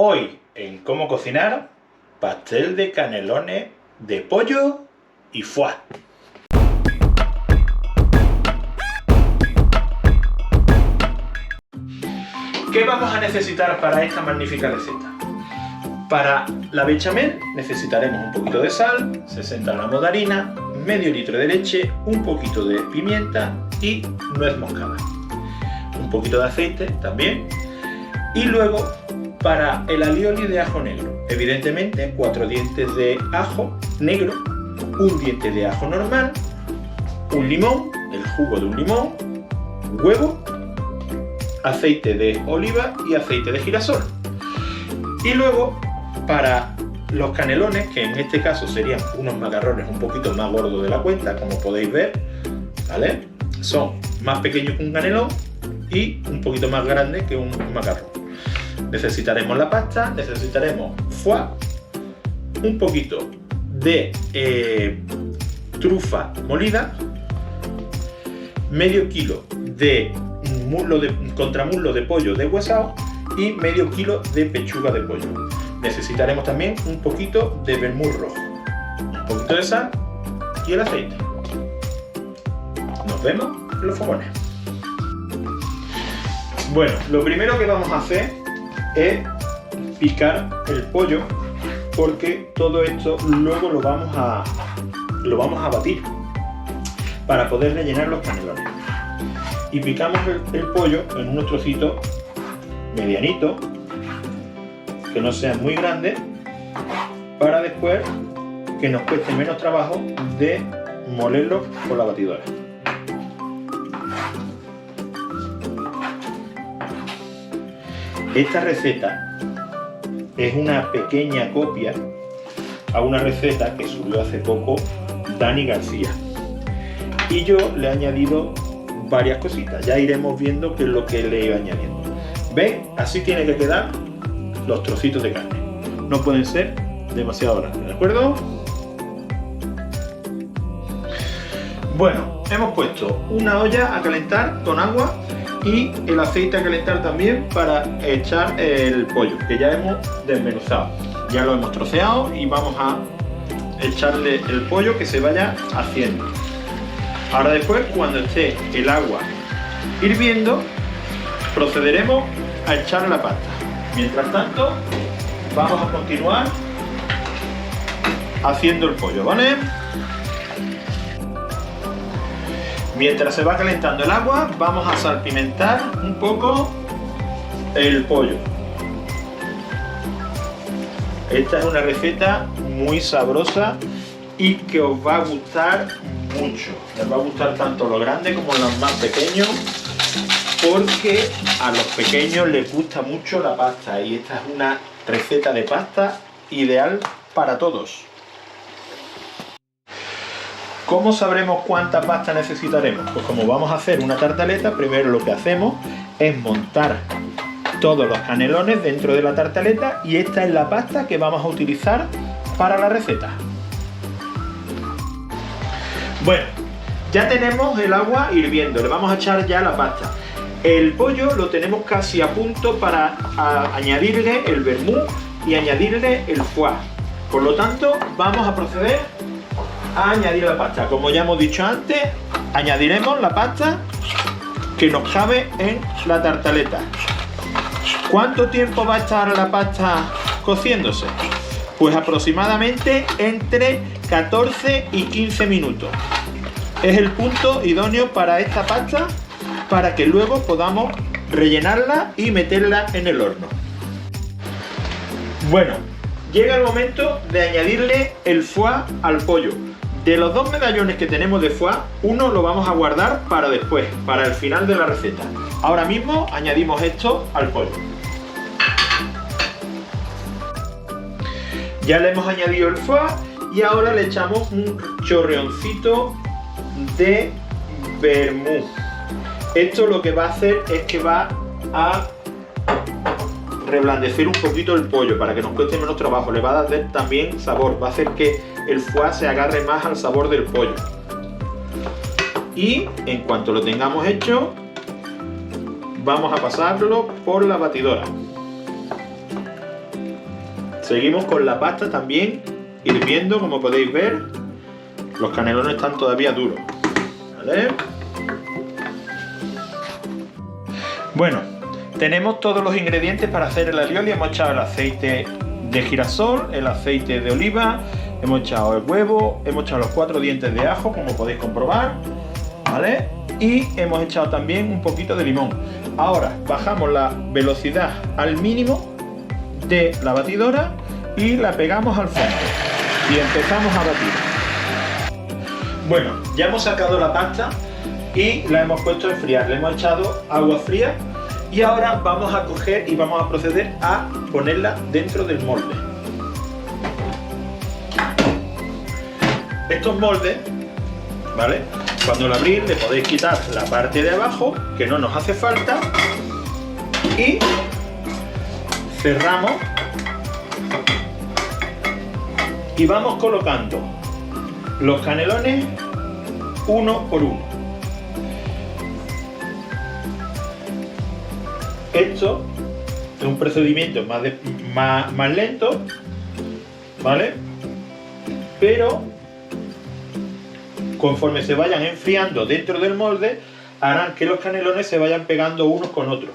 Hoy en Cómo Cocinar, pastel de canelones de pollo y foie. ¿Qué vamos a necesitar para esta magnífica receta? Para la bechamel necesitaremos un poquito de sal, 60 gramos de harina, medio litro de leche, un poquito de pimienta y nuez moscada. Un poquito de aceite también. Y luego, para el alioli de ajo negro, evidentemente 4 dientes de ajo negro, un diente de ajo normal, un limón, el jugo de un limón, huevo, aceite de oliva y aceite de girasol. Y luego, para los canelones, que en este caso serían unos macarrones un poquito más gordos de la cuenta, como podéis ver, ¿vale? Son más pequeños que un canelón y un poquito más grandes que un macarrón. Necesitaremos la pasta, necesitaremos foie, un poquito de trufa molida, medio kilo de contramuslo de pollo deshuesado y medio kilo de pechuga de pollo. Necesitaremos también un poquito de vermut rojo, un poquito de sal y el aceite. Nos vemos en los fogones. Bueno, lo primero que vamos a hacer es picar el pollo, porque todo esto luego lo vamos a batir para poder rellenar los canelones. Y picamos el pollo en unos trocitos medianitos, que no sean muy grandes, para después que nos cueste menos trabajo de molerlo con la batidora. Esta receta es una pequeña copia a una receta que subió hace poco Dani García, y yo le he añadido varias cositas. Ya iremos viendo qué es lo que le he ido añadiendo. ¿Ven? Así tiene que quedar los trocitos de carne. No pueden ser demasiado grandes, ¿de acuerdo? Bueno, hemos puesto una olla a calentar con agua y el aceite a calentar también para echar el pollo, que ya hemos desmenuzado. Ya lo hemos troceado y vamos a echarle el pollo que se vaya haciendo. Ahora después, cuando esté el agua hirviendo, procederemos a echar la pasta. Mientras tanto, vamos a continuar haciendo el pollo, ¿vale? Mientras se va calentando el agua, vamos a salpimentar un poco el pollo. Esta es una receta muy sabrosa y que os va a gustar mucho. Les va a gustar tanto los grandes como los más pequeños, porque a los pequeños les gusta mucho la pasta y esta es una receta de pasta ideal para todos. ¿Cómo sabremos cuánta pasta necesitaremos? Pues como vamos a hacer una tartaleta, primero lo que hacemos es montar todos los canelones dentro de la tartaleta, y esta es la pasta que vamos a utilizar para la receta. Bueno, ya tenemos el agua hirviendo, le vamos a echar ya la pasta. El pollo lo tenemos casi a punto para añadirle el vermut y añadirle el foie. Por lo tanto, vamos a proceder a añadir la pasta. Como ya hemos dicho antes, añadiremos la pasta que nos cabe en la tartaleta. ¿Cuánto tiempo va a estar la pasta cociéndose? Pues aproximadamente entre 14 y 15 minutos. Es el punto idóneo para esta pasta, para que luego podamos rellenarla y meterla en el horno. Bueno, llega el momento de añadirle el foie al pollo. De los dos medallones que tenemos de foie, uno lo vamos a guardar para después, para el final de la receta. Ahora mismo añadimos esto al pollo. Ya le hemos añadido el foie y ahora le echamos un chorreoncito de vermut. Esto lo que va a hacer es que va a reblandecer un poquito el pollo para que nos cueste menos trabajo. Le va a dar también sabor, va a hacer que el foie se agarre más al sabor del pollo. Y en cuanto lo tengamos hecho, vamos a pasarlo por la batidora. Seguimos con la pasta también hirviendo, como podéis ver. Los canelones están todavía duros, ¿vale? Bueno, tenemos todos los ingredientes para hacer el alioli. Hemos echado el aceite de girasol, el aceite de oliva, hemos echado el huevo, hemos echado los 4 dientes de ajo, como podéis comprobar, ¿vale? Y hemos echado también un poquito de limón. Ahora bajamos la velocidad al mínimo de la batidora y la pegamos al fondo y empezamos a batir. Bueno, ya hemos sacado la pasta y la hemos puesto a enfriar. Le hemos echado agua fría y ahora vamos a coger y vamos a proceder a ponerla dentro del molde. Estos moldes, ¿vale? Cuando lo abrís le podéis quitar la parte de abajo, que no nos hace falta, y cerramos y vamos colocando los canelones uno por uno. Esto es un procedimiento más lento, ¿vale? Pero conforme se vayan enfriando dentro del molde, harán que los canelones se vayan pegando unos con otros.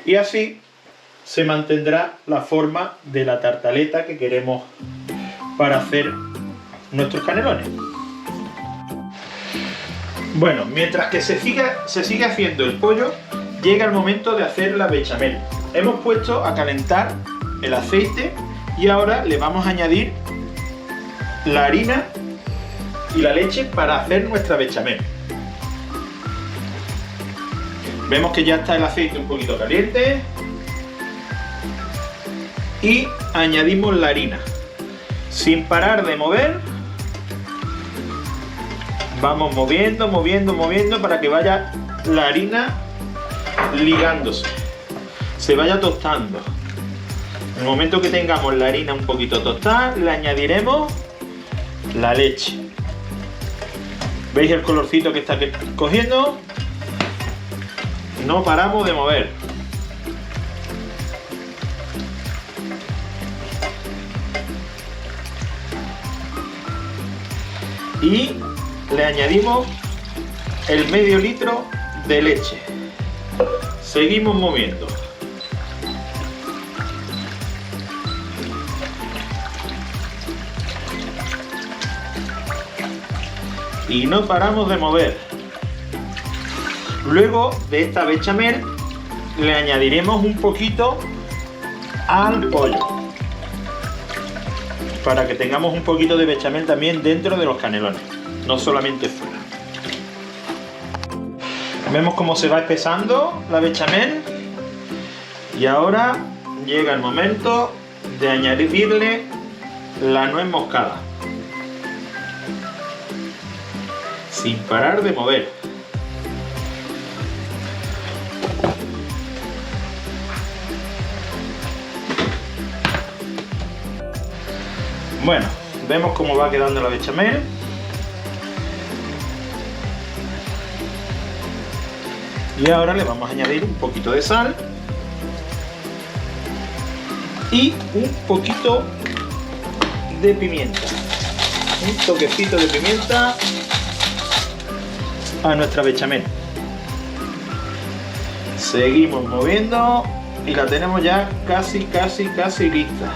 Y así se mantendrá la forma de la tartaleta que queremos para hacer nuestros canelones. Bueno, mientras que se sigue haciendo el pollo, llega el momento de hacer la bechamel. Hemos puesto a calentar el aceite y ahora le vamos a añadir la harina y la leche para hacer nuestra bechamel. Vemos que ya está el aceite un poquito caliente y añadimos la harina. Sin parar de mover, vamos moviendo para que vaya la harina ligándose, se vaya tostando. En el momento que tengamos la harina un poquito tostada, le añadiremos la leche. ¿Veis el colorcito que está cogiendo? No paramos de mover. Y le añadimos el medio litro de leche. Seguimos moviendo. Y no paramos de mover. Luego de esta bechamel le añadiremos un poquito al pollo, para que tengamos un poquito de bechamel también dentro de los canelones, no solamente fuera. Vemos cómo se va espesando la bechamel y ahora llega el momento de añadirle la nuez moscada, sin parar de mover. Bueno, vemos cómo va quedando la bechamel. Y ahora le vamos a añadir un poquito de sal y un poquito de pimienta, un toquecito de pimienta a nuestra bechamel. Seguimos moviendo y la tenemos ya casi lista.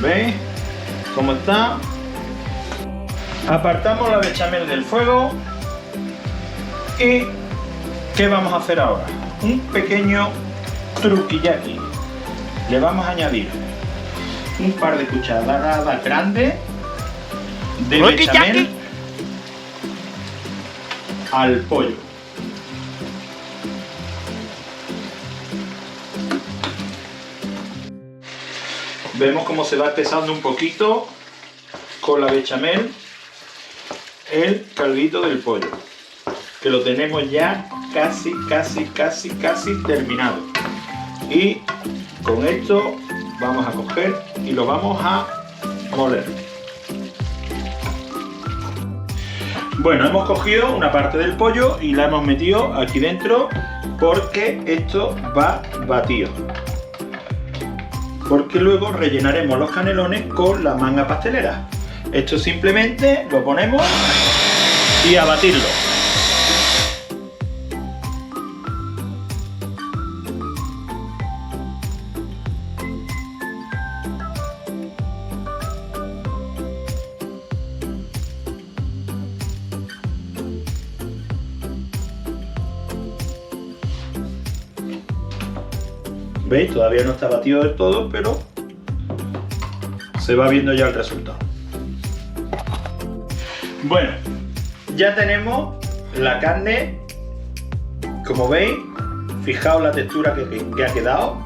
¿Veis cómo está? Apartamos la bechamel del fuego y ¿qué vamos a hacer ahora? Un pequeño truquillaki. Le vamos a añadir un par de cucharadas grandes de bechamel al pollo. Vemos cómo se va espesando un poquito con la bechamel el caldito del pollo, que lo tenemos ya casi terminado. Y con esto vamos a coger y lo vamos a moler. Bueno, hemos cogido una parte del pollo y la hemos metido aquí dentro porque esto va batido. Porque luego rellenaremos los canelones con la manga pastelera. Esto simplemente lo ponemos y a batirlo. ¿Veis? Todavía no está batido del todo, pero se va viendo ya el resultado. Bueno, ya tenemos la carne, como veis, fijaos la textura que ha quedado,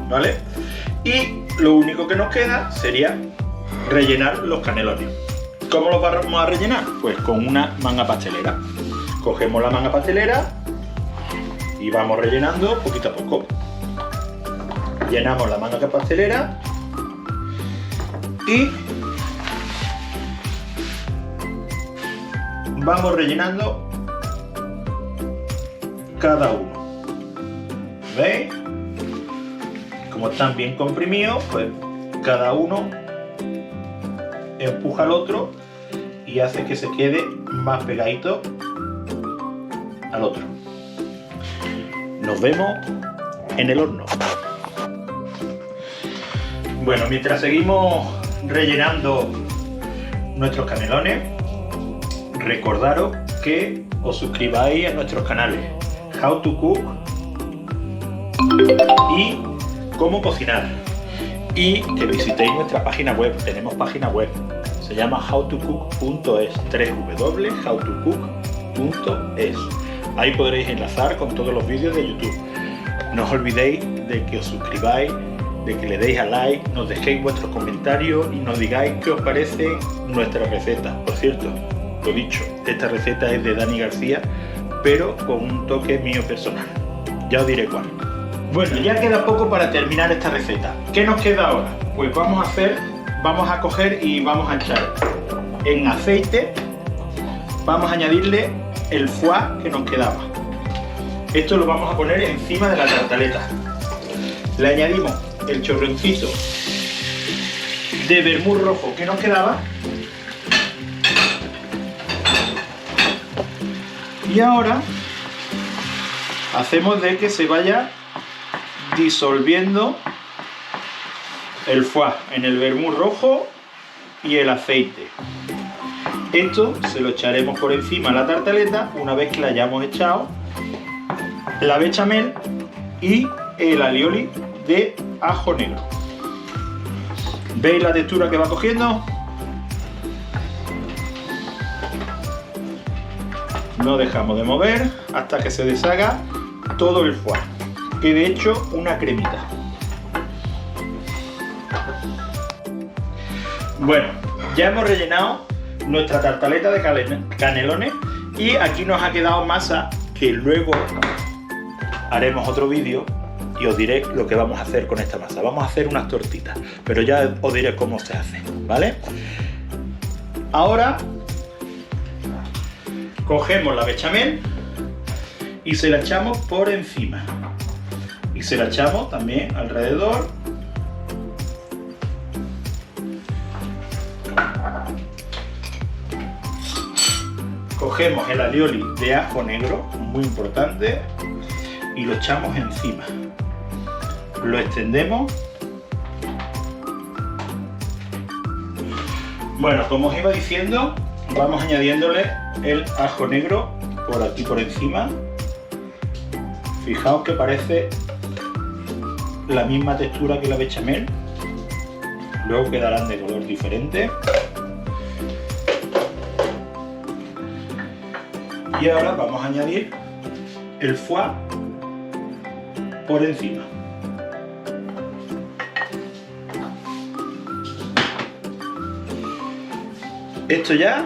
¿vale? Y lo único que nos queda sería rellenar los canelones. ¿Cómo los vamos a rellenar? Pues con una manga pastelera. Cogemos la manga pastelera y vamos rellenando poquito a poco. Llenamos la manga pastelera y vamos rellenando cada uno. ¿Veis? Como están bien comprimidos, pues cada uno empuja al otro y hace que se quede más pegadito al otro. Nos vemos en el horno. Bueno, mientras seguimos rellenando nuestros canelones, recordaros que os suscribáis a nuestros canales How to Cook y Cómo Cocinar, y que visitéis nuestra página web. Tenemos página web, se llama howtocook.es, www.howtocook.es. Ahí podréis enlazar con todos los vídeos de YouTube. No os olvidéis de que os suscribáis, de que le deis a like, nos dejéis vuestros comentarios y nos digáis qué os parece nuestra receta. Por cierto, lo dicho, esta receta es de Dani García, pero con un toque mío personal. Ya os diré cuál. Bueno, ya queda poco para terminar esta receta. ¿Qué nos queda ahora? Pues vamos a coger y vamos a echar en aceite, vamos a añadirle el foie que nos quedaba. Esto lo vamos a poner encima de la tartaleta. Le añadimos el chorroncito de vermut rojo que nos quedaba y ahora hacemos de que se vaya disolviendo el foie en el vermut rojo y el aceite. Esto se lo echaremos por encima a la tartaleta una vez que le hayamos echado la bechamel y el alioli de ajo negro. ¿Veis la textura que va cogiendo? No dejamos de mover hasta que se deshaga todo el foie. Quede hecho una cremita. Bueno, ya hemos rellenado nuestra tartaleta de canelones y aquí nos ha quedado masa que luego haremos otro vídeo y os diré lo que vamos a hacer con esta masa. Vamos a hacer unas tortitas, pero ya os diré cómo se hace, ¿vale? Ahora cogemos la bechamel y se la echamos por encima. Y se la echamos también alrededor. Cogemos el alioli de ajo negro, muy importante, y lo echamos encima. Lo extendemos. Bueno, como os iba diciendo, vamos añadiéndole el ajo negro por aquí por encima. Fijaos que parece la misma textura que la bechamel, luego quedarán de color diferente. Y ahora vamos a añadir el foie por encima. Esto ya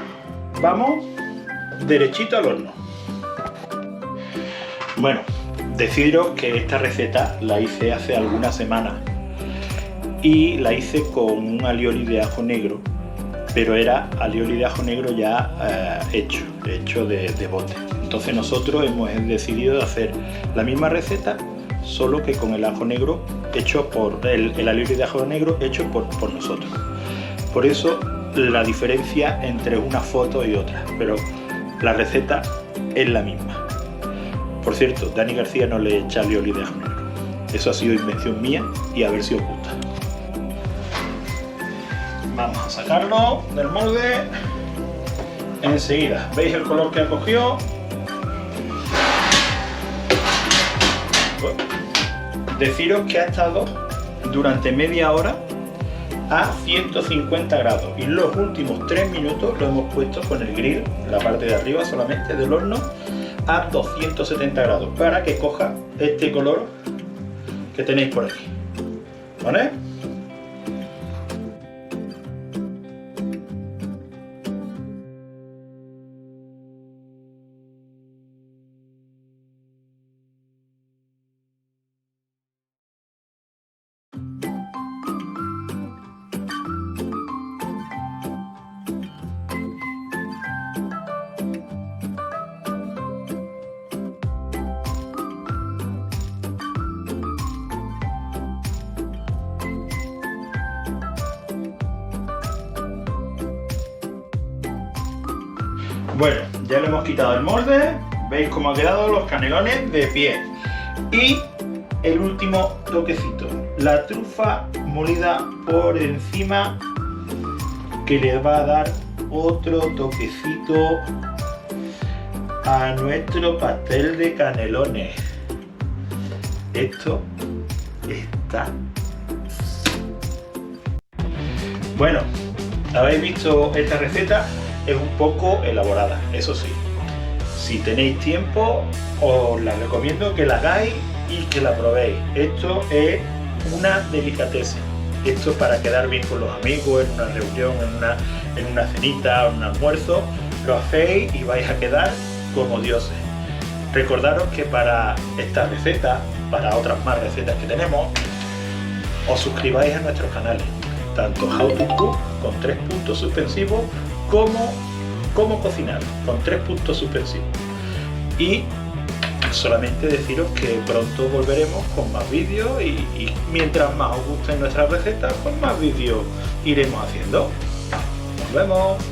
vamos derechito al horno. Bueno, deciros que esta receta la hice hace algunas semanas y la hice con un alioli de ajo negro, pero era alioli de ajo negro ya hecho de bote, Entonces nosotros hemos decidido hacer la misma receta, solo que con el ajo negro hecho por el alioli de ajo negro hecho por nosotros. Por eso la diferencia entre una foto y otra, pero la receta es la misma. Por cierto, Dani García no le echa alioli de ajo negro. Eso ha sido invención mía y a ver si os gusta. Vamos a sacarlo del molde. Enseguida, ¿veis el color que ha cogido? Deciros que ha estado durante media hora a 150 grados y los últimos 3 minutos lo hemos puesto con el grill, la parte de arriba solamente del horno, a 270 grados para que coja este color que tenéis por aquí, ¿vale? Bueno, ya le hemos quitado el molde, veis cómo han quedado los canelones de pie. Y el último toquecito, la trufa molida por encima, que le va a dar otro toquecito a nuestro pastel de canelones. Esto está... Bueno, habéis visto esta receta. Es un poco elaborada, eso sí. Si tenéis tiempo, os la recomiendo que la hagáis y que la probéis. Esto es una delicatessen. Esto para quedar bien con los amigos, en una reunión, en una cenita, un almuerzo, lo hacéis y vais a quedar como dioses. Recordaros que para esta receta, para otras más recetas que tenemos, os suscribáis a nuestros canales, tanto How to Cook con 3 puntos suspensivos, como cómo cocinar con 3 puntos suspensivos. Y solamente deciros que pronto volveremos con más vídeos y mientras más os gusten nuestras recetas, pues más vídeos iremos haciendo. Nos vemos.